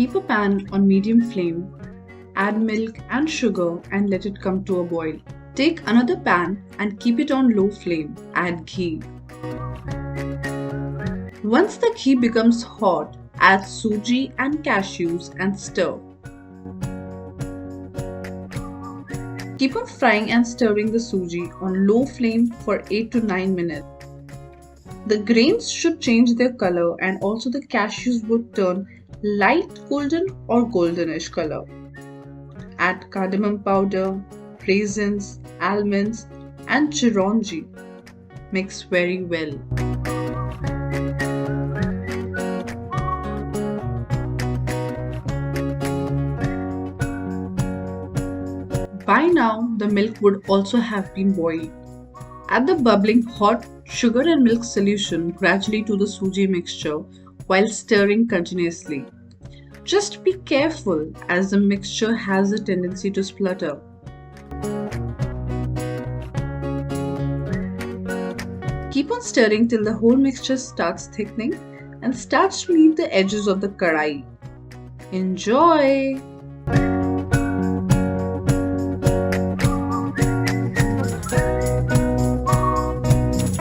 Keep a pan on medium flame, add milk and sugar and let it come to a boil. Take another pan and keep it on low flame, add ghee. Once the ghee becomes hot, add suji and cashews and stir. Keep on frying and stirring the suji on low flame for 8 to 9 minutes. The grains should change their color and also the cashews would turn light golden or goldenish color. Add cardamom powder, raisins, almonds and chironji. Mix very well. By now, the milk would also have been boiled. Add the bubbling hot sugar and milk solution gradually to the suji mixture while stirring continuously. Just be careful as the mixture has a tendency to splutter. Keep on stirring till the whole mixture starts thickening and starts to leave the edges of the kadai. Enjoy!